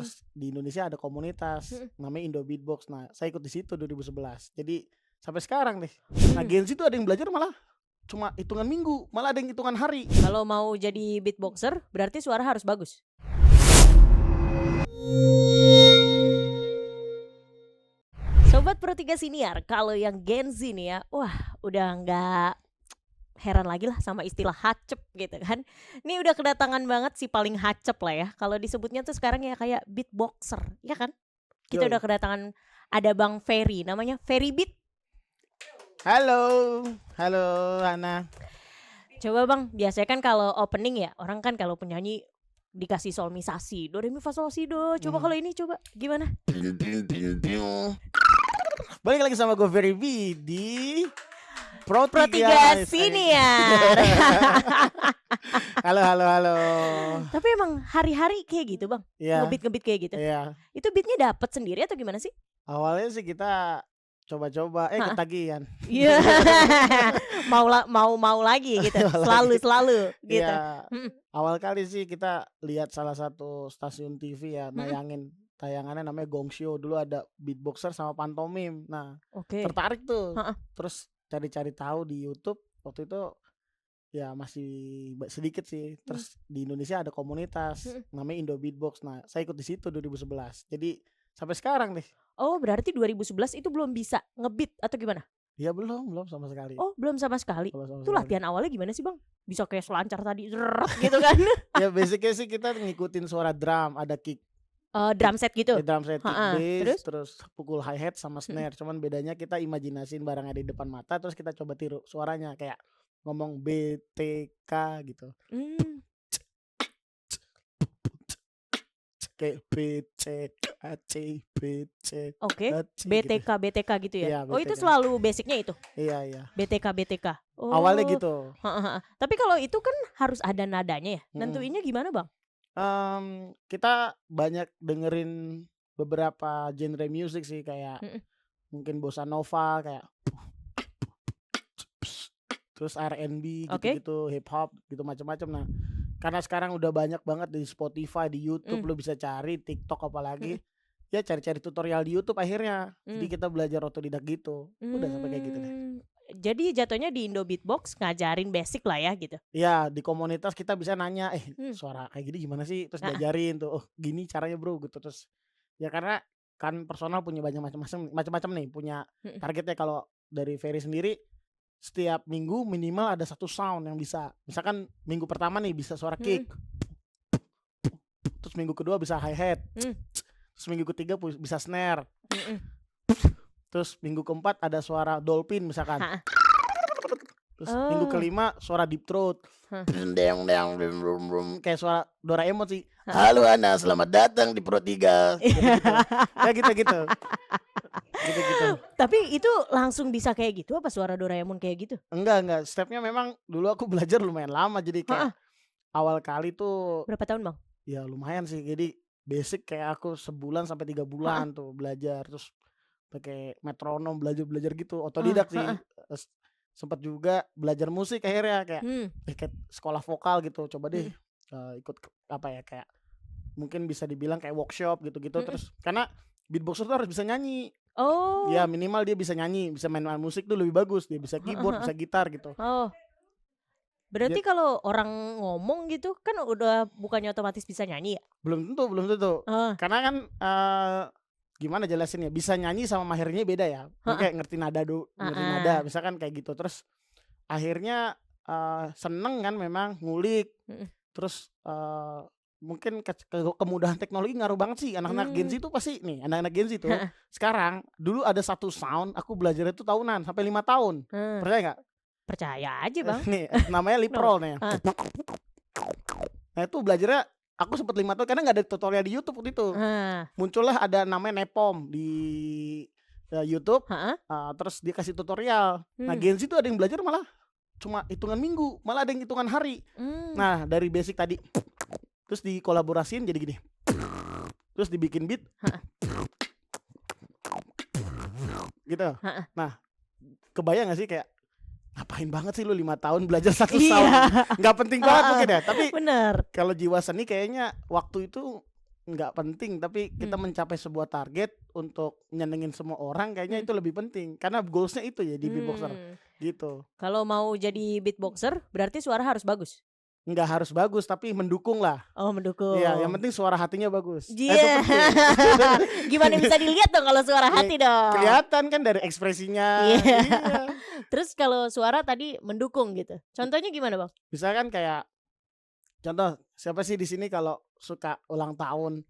Terus di Indonesia ada komunitas namanya Indo Beatbox. Nah, saya ikut di situ 2011. Jadi sampai sekarang deh. Nah, Gen Z itu ada yang belajar malah cuma hitungan minggu, malah ada yang hitungan hari. Kalau mau jadi beatboxer berarti suara harus bagus. Sobat Pro 3 Siniar, kalau yang Gen Z nih ya, wah udah nggak heran lagi lah sama istilah hacep gitu kan. Ini udah kedatangan banget si paling hacep lah ya. Kalau disebutnya tuh sekarang ya kayak beatboxer, ya kan? Kita udah kedatangan ada Bang Ferry, namanya Ferry Beat. Halo Hana. Coba Bang, biasanya kan kalau opening ya, orang kan kalau penyanyi dikasih solmisasi, do re mi fa sol si do. Coba kalau ini coba gimana? Balik lagi sama gue Ferry B di Pro 3 Siniar. Halo. Tapi emang hari-hari kayak gitu Bang? Iya. Ngebit kayak gitu? Iya. Itu beatnya dapet sendiri atau gimana sih? Awalnya sih kita coba-coba, ketagihan. Iya. mau lagi gitu. Selalu gitu. Iya. Awal kali sih kita lihat salah satu stasiun TV ya nayangin tayangannya namanya Gong Show. Dulu ada beatboxer sama pantomim. Nah, tertarik tuh. Terus cari-cari tahu di YouTube. Waktu itu ya masih sedikit sih. Terus di Indonesia ada komunitas namanya Indo Beatbox. Nah, saya ikut di situ 2011. Jadi sampai sekarang deh. Oh, berarti 2011 itu belum bisa ngebeat atau gimana? Ya belum sama sekali. Oh, belum sama sekali. Itu latihan awalnya gimana sih Bang? Bisa kayak selancar tadi gitu kan? Ya basicnya sih kita ngikutin suara drum, ada kick. Drum set gitu? Drum set, kick bass, terus pukul hi-hat sama snare. Cuman bedanya kita imajinasin barangnya di depan mata, terus kita coba tiru suaranya kayak ngomong BTK gitu. Kayak BTK. Oke, BTK gitu ya? Iya, Oh itu selalu basicnya itu? Iya. BTK. Oh. Awalnya gitu. Tapi kalau itu kan harus ada nadanya ya? Nentuinnya gimana Bang? Kita banyak dengerin beberapa genre musik sih kayak mungkin bossa nova kayak terus R&B gitu, hip hop gitu macam-macam. Nah, karena sekarang udah banyak banget di Spotify, di YouTube lu bisa cari, TikTok apalagi. Ya cari-cari tutorial di YouTube akhirnya. Jadi kita belajar otodidak gitu. Udah sampai kayak gitu deh. Jadi jatuhnya di Indo Beatbox ngajarin basic lah ya gitu. Iya, di komunitas kita bisa nanya, suara kayak gini gimana sih? Terus diajarin tuh, oh gini caranya bro gitu. Terus ya karena kan personal punya banyak macam-macam nih, punya targetnya. Kalau dari Ferry sendiri setiap minggu minimal ada satu sound yang bisa. Misalkan minggu pertama nih bisa suara kick. Terus minggu kedua bisa hi-hat. Terus minggu ketiga bisa snare. Terus minggu keempat ada suara dolphin misalkan. Terus minggu kelima suara deep throat. Kayak suara Doraemon sih. Halo Ana, selamat datang di Pro 3. Gitu. Tapi itu langsung bisa kayak gitu apa suara Doraemon kayak gitu? Enggak. Stepnya memang dulu aku belajar lumayan lama. Jadi kayak awal kali tuh. Berapa tahun Bang? Ya lumayan sih. Jadi basic kayak aku sebulan sampai 3 bulan tuh belajar. Terus pakai metronom belajar gitu. Otodidak sih. Sempat juga belajar musik akhirnya kayak sekolah vokal gitu. Coba deh ikut apa ya kayak mungkin bisa dibilang kayak workshop gitu-gitu. Terus karena beatboxer tuh harus bisa nyanyi. Oh. Ya minimal dia bisa nyanyi, bisa main musik tuh lebih bagus. Dia bisa keyboard, bisa gitar gitu. Oh. Berarti kalau orang ngomong gitu kan udah bukannya otomatis bisa nyanyi ya? Belum tentu. Karena kan gimana jelasinnya, bisa nyanyi sama mahirnya beda ya. Kayak ngerti nada nada misalkan kayak gitu. Terus akhirnya seneng kan memang ngulik. Terus mungkin kemudahan teknologi ngaruh banget sih. Anak-anak Gen Z tuh pasti nih, anak-anak Gen Z tuh sekarang dulu ada satu sound aku belajar itu tahunan sampai 5 tahun. Percaya nggak? Percaya aja Bang. Nih namanya lip roll nih. Nah itu belajarnya aku sempat 5 tahun karena nggak ada tutorial di YouTube waktu itu. Muncullah ada namanya Nepom di YouTube. Terus dia kasih tutorial. Nah Gen Z tuh ada yang belajar malah cuma hitungan minggu, malah ada yang hitungan hari. Nah dari basic tadi terus dikolaborasiin jadi gini. Terus dibikin beat. Gitu. Nah, kebayang gak sih kayak ngapain banget sih lu 5 tahun belajar satu sound? Gak penting banget mungkin ya. Tapi kalau jiwa seni kayaknya waktu itu nggak penting, tapi kita mencapai sebuah target untuk nyenengin semua orang kayaknya itu lebih penting karena goalsnya itu ya di beatboxer gitu. Kalau mau jadi beatboxer berarti suara harus bagus. Nggak harus bagus tapi mendukung lah. Oh, mendukung. Iya, yang penting suara hatinya bagus. Iya. Itu penting. Gimana bisa dilihat dong kalau suara hati dong? Kelihatan kan dari ekspresinya. Iya. Iya. Terus kalau suara tadi mendukung gitu. Contohnya gimana, Bang? Misalkan kayak contoh, siapa sih di sini kalau suka ulang tahun?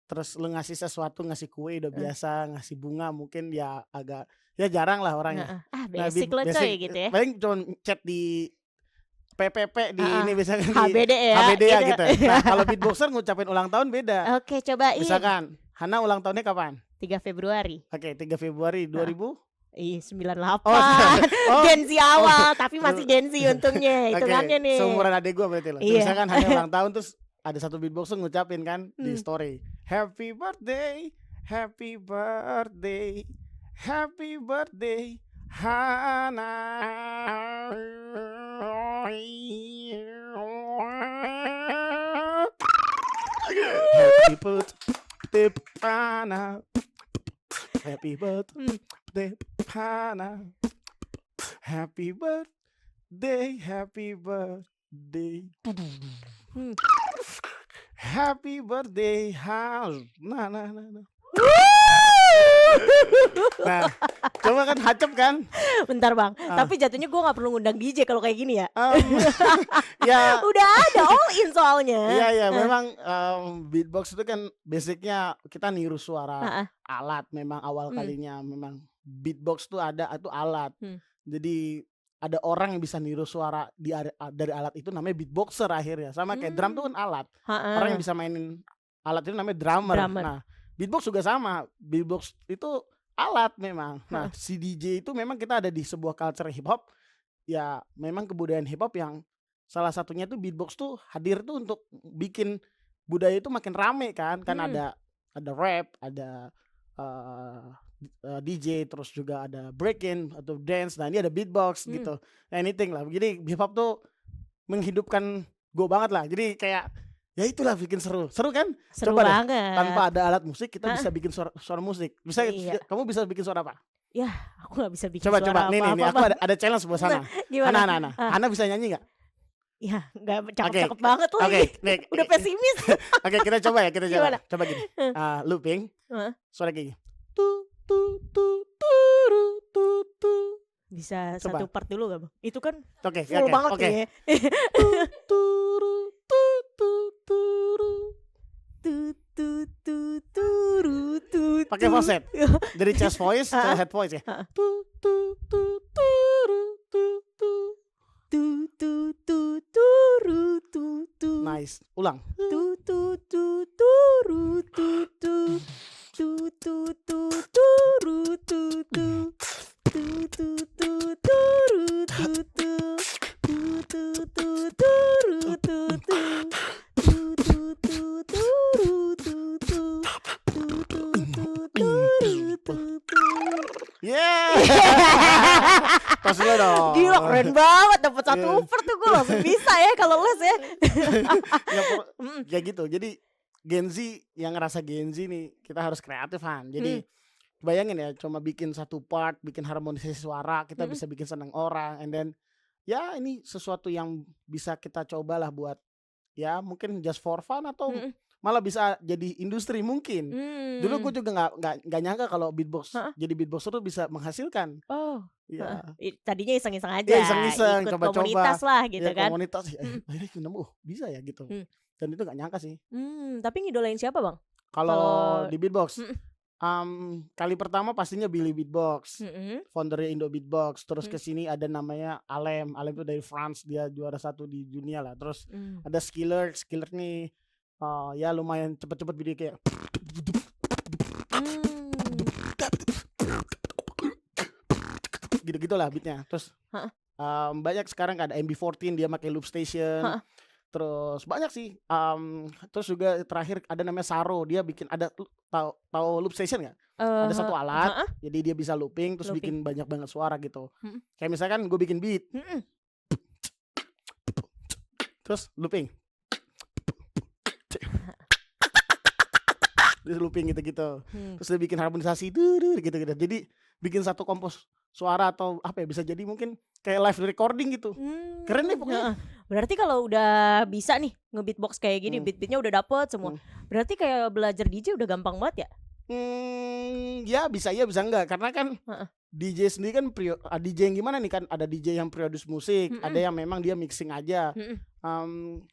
Terus lu ngasih sesuatu, ngasih kue udah biasa, ngasih bunga mungkin ya agak ya jarang lah orangnya. Basic lo coy gitu ya. Paling cuma chat di PPP di ini misalkan HBD ya. HBD ya gitu. Nah, kalau beatboxer ngucapin ulang tahun beda. Oke, cobain. Misalkan Hana ulang tahunnya kapan? 3 Februari. Oke, 3 Februari 2000. 98. Oh. Gen Z awal, tapi masih Gen Z untungnya. Hitungannya nih. Seumuran adek gue berarti loh. Iya. Misalkan Hana ulang tahun terus ada satu beatboxer ngucapin kan di story. Happy birthday, happy birthday, happy birthday, Hana. Happy birthday, Hana. Happy birthday, Hana. Happy birthday, happy birthday. Happy birthday, Hana. Nah, coba kan hacep kan? Bentar Bang, tapi jatuhnya gue gak perlu ngundang DJ kalau kayak gini ya. Ya udah ada all in soalnya. Iya memang beatbox itu kan basicnya kita niru suara alat. Memang awal kalinya memang beatbox tuh ada itu alat. Jadi ada orang yang bisa niru suara dari alat itu namanya beatboxer akhirnya. Sama kayak drum tuh kan alat. Orang yang bisa mainin alat itu namanya drummer. Nah, beatbox juga sama. Beatbox itu alat memang. Nah, si DJ itu memang kita ada di sebuah culture hip hop. Ya, memang kebudayaan hip hop yang salah satunya tuh beatbox tuh hadir tuh untuk bikin budaya itu makin rame kan. Kan ada rap, ada DJ, terus juga ada breaking atau dance. Nah, ini ada beatbox gitu. Anything lah. Jadi hip hop tuh menghidupkan gue banget lah. Jadi kayak ya itulah bikin seru kan? Seru coba banget deh, tanpa ada alat musik kita bisa bikin suara musik. Bisa kamu bisa bikin suara apa? Ya aku gak bisa bikin coba suara nih aku ada challenge buat sana. Gimana? Hana bisa nyanyi gak? Ya gak cakep-cakep banget lagi. Udah pesimis. Oke, kita coba ya, coba gini. Looping suara kayak gini. Bisa coba. Satu part dulu gak Bang? Itu kan full banget ya. Pakai falset. Dari chest voice ke head voice ya. Nice. Ulang. Tos dulu dong. Gila keren banget, dapat 1 over tuh gue langsung bisa ya kalau les ya. Ya gitu. Jadi Gen Z yang ngerasa Gen Z nih kita harus kreatif Han. Jadi bayangin ya cuma bikin satu part, bikin harmonisasi suara, kita bisa bikin seneng orang, and then ya ini sesuatu yang bisa kita cobalah buat ya mungkin just for fun atau malah bisa jadi industri mungkin. Dulu gue juga nggak nyangka kalau beatbox jadi beatboxer tuh bisa menghasilkan. Oh, ya. Tadinya iseng-iseng aja. Ya, iseng-iseng, ikut coba-coba. Komunitas lah gitu ya, kan. Komunitas, akhirnya nemu bisa ya gitu. Dan itu nggak nyangka sih. Tapi ngidolain siapa Bang? Kalau di beatbox, kali pertama pastinya Billy Beatbox, foundernya Indo Beatbox. Terus kesini ada namanya Alem itu dari France, dia juara 1 di dunia lah. Terus ada Skiller nih. Ya lumayan cepet-cepet video kayak gitu-gitu lah beatnya. Terus banyak sekarang ada MB14 dia pakai loop station. Terus banyak sih. Terus juga terakhir ada namanya Saro, dia bikin ada tahu loop station nggak? Ada satu alat, jadi dia bisa looping terus bikin banyak banget suara gitu. Kayak misalkan gue bikin beat, terus looping. Dia looping gitu-gitu. Terus dia bikin harmonisasi gitu-gitu. Jadi bikin satu kompos suara atau apa ya, bisa jadi mungkin kayak live recording gitu. Keren deh pokoknya. Berarti kalau udah bisa nih nge-beatbox kayak gini, beat-beatnya udah dapet semua. Berarti kayak belajar DJ udah gampang banget ya? Ya bisa iya bisa enggak, karena kan DJ sendiri kan DJ yang gimana nih kan, ada DJ yang produce musik, ada yang memang dia mixing aja.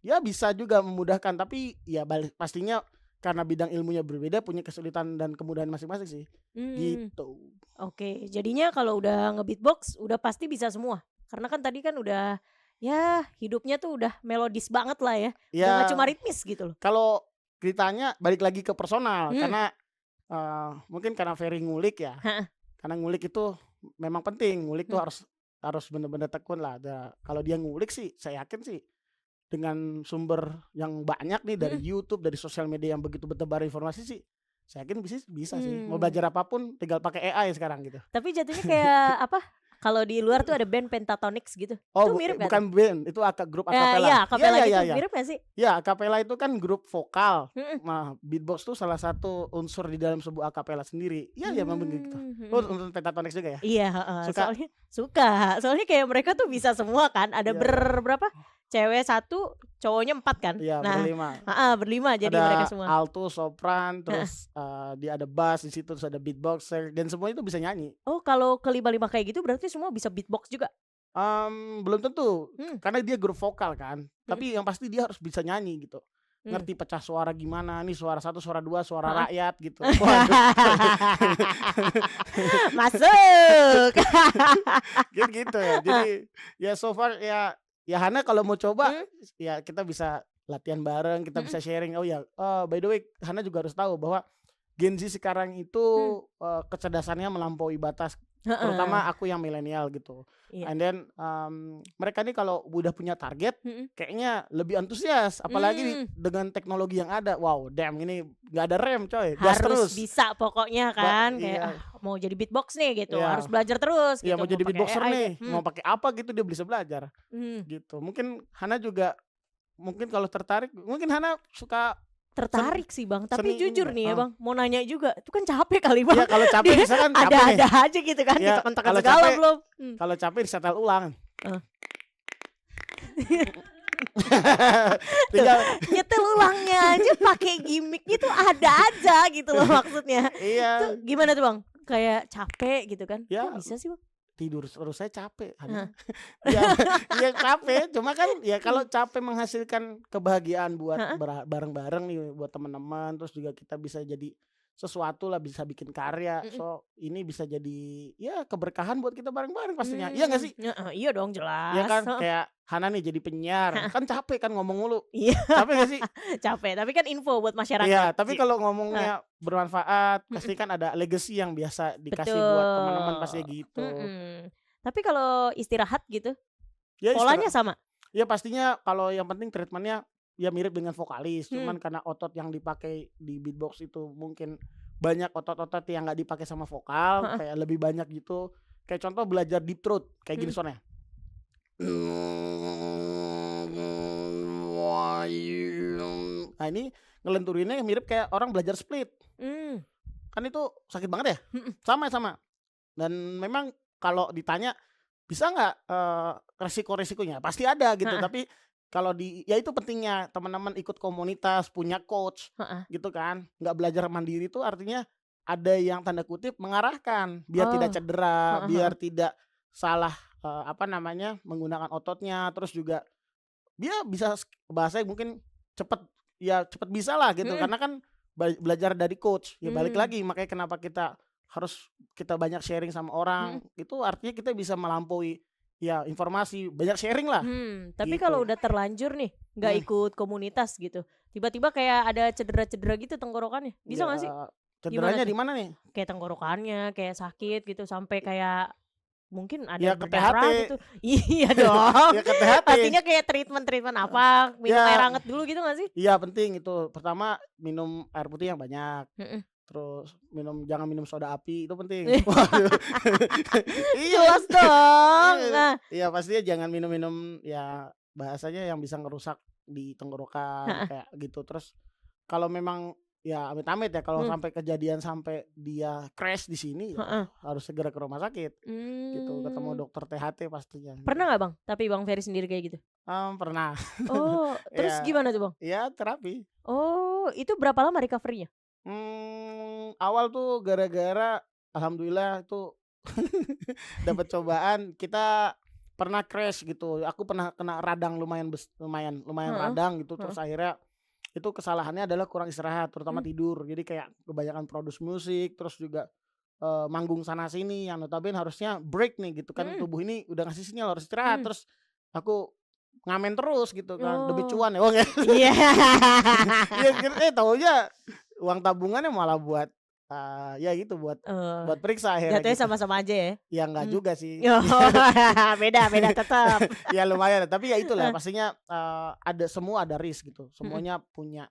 Ya bisa juga memudahkan, tapi ya pastinya karena bidang ilmunya berbeda, punya kesulitan dan kemudahan masing-masing sih. Gitu. Oke, jadinya kalau udah nge-beatbox udah pasti bisa semua. Karena kan tadi kan udah ya hidupnya tuh udah melodis banget lah ya. Udah gak cuma ritmis gitu loh. Kalau ditanya balik lagi ke personal, karena mungkin karena Ferry ngulik ya. Karena ngulik itu memang penting, ngulik tuh harus benar-benar tekun lah. Kalau dia ngulik sih, saya yakin sih dengan sumber yang banyak nih dari YouTube, dari sosial media yang begitu bertebar informasi sih, saya yakin bisa sih. Mau belajar apapun tinggal pakai AI sekarang gitu. Tapi jatuhnya kayak apa? Kalau di luar tuh ada band Pentatonix gitu. Oh, itu mirip bukan band, itu grup akapela. Iya, akapela gitu. Mirip gak sih? Ya, akapela itu kan grup vokal. Nah, beatbox tuh salah satu unsur di dalam sebuah akapela sendiri. Iya, ya memang begitu. Untuk Pentatonix juga ya? Iya, suka. Soalnya kayak mereka tuh bisa semua kan. Ada berapa? Cewek 1, cowoknya 4 kan? Iya, berlima. Berlima jadi ada mereka semua. Alto, sopran, terus dia ada bass di situ, terus ada beatboxer, dan semuanya itu bisa nyanyi. Oh, kalau kelima-lima kayak gitu berarti semua bisa beatbox juga? Belum tentu, karena dia grup vokal kan. Tapi yang pasti dia harus bisa nyanyi gitu. Ngerti pecah suara gimana, nih suara 1, suara 2, suara rakyat gitu. Masuk. gitu ya. Jadi ya so far ya Hana kalau mau coba ya kita bisa latihan bareng, kita bisa sharing. Oh ya, by the way Hana juga harus tahu bahwa Gen Z sekarang itu kecerdasannya melampaui batas, terutama aku yang milenial gitu. And then mereka nih kalau udah punya target kayaknya lebih antusias, apalagi dengan teknologi yang ada. Wow, damn, ini nggak ada rem coy, gas terus. Harus bisa pokoknya kan, kayak mau jadi beatbox nih gitu, harus belajar terus gitu. Iya, mau jadi beatboxer nih, mau pakai apa gitu dia bisa belajar. Gitu. Mungkin Hana juga kalau tertarik, mungkin Hana suka tertarik sih Bang, tapi jujur nih ya Bang, mau nanya juga, itu kan capek kali Bang. Ya kalau capek misalkan ada aja gitu kan, ya, ditekan-tekan segala belum. Kalau capek disetel ulang. Tinggal nyetel ulangnya aja pakai gimmick itu ada aja gitu loh maksudnya. Iya. Itu gimana tuh Bang? Kayak capek gitu kan? Ya, kok bisa sih Bang? Tidur terus saya capek. Ya capek, cuma kan ya kalau capek menghasilkan kebahagiaan buat bareng-bareng nih buat teman-teman, terus juga kita bisa jadi sesuatu lah, bisa bikin karya. So ini bisa jadi ya keberkahan buat kita bareng-bareng pastinya. Iya gak sih? Iya dong, jelas. Ya kan, kayak Hana nih jadi penyiar, kan capek kan ngomong mulu. Iya. Capek gak sih? Capek, tapi kan info buat masyarakat. Iya, tapi kalau ngomongnya bermanfaat, pasti kan ada legacy yang biasa dikasih buat teman-teman, pasti gitu. Tapi kalau istirahat gitu, ya, polanya sama? Ya pastinya kalau yang penting treatmentnya ya mirip dengan vokalis, cuman karena otot yang dipakai di beatbox itu mungkin banyak otot-otot yang nggak dipakai sama vokal, kayak lebih banyak gitu. Kayak contoh belajar deep throat, kayak gini soalnya. Nah ini ngelenturinnya mirip kayak orang belajar split. Kan itu sakit banget ya? Sama. Dan memang kalau ditanya bisa nggak resiko-resikonya? Pasti ada gitu. Tapi kalau ya itu pentingnya teman-teman ikut komunitas, punya coach gitu kan. Nggak belajar mandiri itu artinya ada yang tanda kutip mengarahkan biar tidak cedera, biar tidak salah menggunakan ototnya, terus juga dia bisa bahasanya mungkin cepet bisa lah gitu. Karena kan belajar dari coach. Ya balik lagi, makanya kenapa kita banyak sharing sama orang. Itu artinya kita bisa melampaui ya informasi, banyak sharing lah. Tapi gitu. Kalau udah terlanjur nih nggak ikut komunitas gitu, tiba-tiba kayak ada cedera-cedera gitu tenggorokannya, bisa nggak sih? Cederanya di mana nih? Kayak tenggorokannya kayak sakit gitu, sampai kayak mungkin ada ya, berdarah gitu. Iya dong. Ya ke THT. Artinya kayak treatment apa, minum air hangat dulu gitu gak sih? Iya penting itu. Pertama minum air putih yang banyak. Terus jangan minum soda api, itu penting. Jelas dong. Iya pastinya jangan minum ya bahasanya yang bisa ngerusak di tenggorokan kayak gitu. Terus kalau memang ya amit-amit ya kalau Hmm. sampai kejadian sampai dia crash di sini ya Heeh. harus segera ke rumah sakit gitu, ketemu Hmm. dokter THT pastinya gitu. Pernah nggak Bang? Tapi Bang Ferry sendiri kayak gitu? Pernah. Oh, terus Ya, gimana tuh Bang? ya terapi. Oh, itu berapa lama recovery-nya? Awal tuh gara-gara alhamdulillah tuh dapat cobaan, kita pernah crash gitu. Aku pernah kena radang lumayan Heeh, radang gitu, heeh. terus akhirnya itu kesalahannya adalah kurang istirahat, terutama Hmm. tidur. Jadi kayak kebanyakan produce musik, terus juga manggung sana sini yang notabene harusnya break nih gitu kan, Hmm. tubuh ini udah ngasih sinyal harus istirahat, Hmm. terus aku ngamen terus gitu kan demi Oh. cuan ya. Oh enggak. Iya. Iya, taunya uang tabungannya malah buat ya gitu buat Oh, periksa akhirnya jatuhnya gitu. sama-sama aja ya? Ya enggak Hmm. juga sih. Oh, beda tetap. Ya lumayan, tapi ya itulah pastinya semua ada risk gitu. Semuanya punya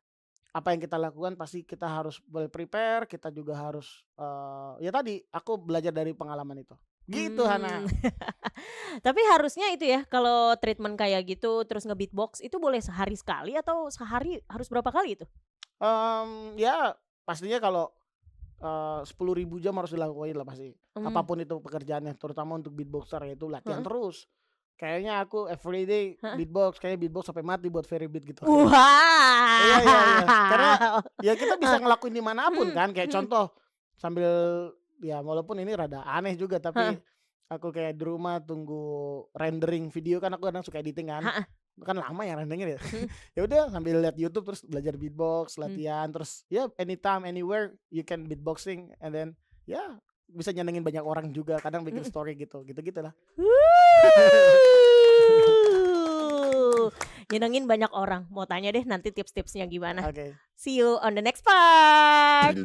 apa yang kita lakukan pasti kita harus prepare, kita juga harus ya tadi aku belajar dari pengalaman itu. Gitu Hana. Tapi harusnya itu ya kalau treatment kayak gitu terus nge-beatbox itu boleh sehari sekali atau sehari harus berapa kali itu? Ya pastinya kalau 10.000 jam harus dilakuin lah pasti. Apapun itu pekerjaannya, terutama untuk beatboxer yaitu latihan terus. Kayaknya aku everyday beatbox, kayaknya beatbox sampai mati buat Ferry Beat gitu. Wah. Iya. Karena ya kita bisa ngelakuin dimanapun kan. Kayak contoh sambil ya walaupun ini rada aneh juga tapi aku kayak di rumah tunggu rendering video kan, aku kadang suka editing kan. Kan lama ya renderingnya ya. Ya udah sambil lihat YouTube terus belajar beatbox, latihan terus ya anytime anywhere you can beatboxing and then ya bisa nyenengin banyak orang juga, kadang bikin story gitu lah. Nyenengin banyak orang. Mau tanya deh nanti tips-tipsnya gimana. Oke. See you on the next part.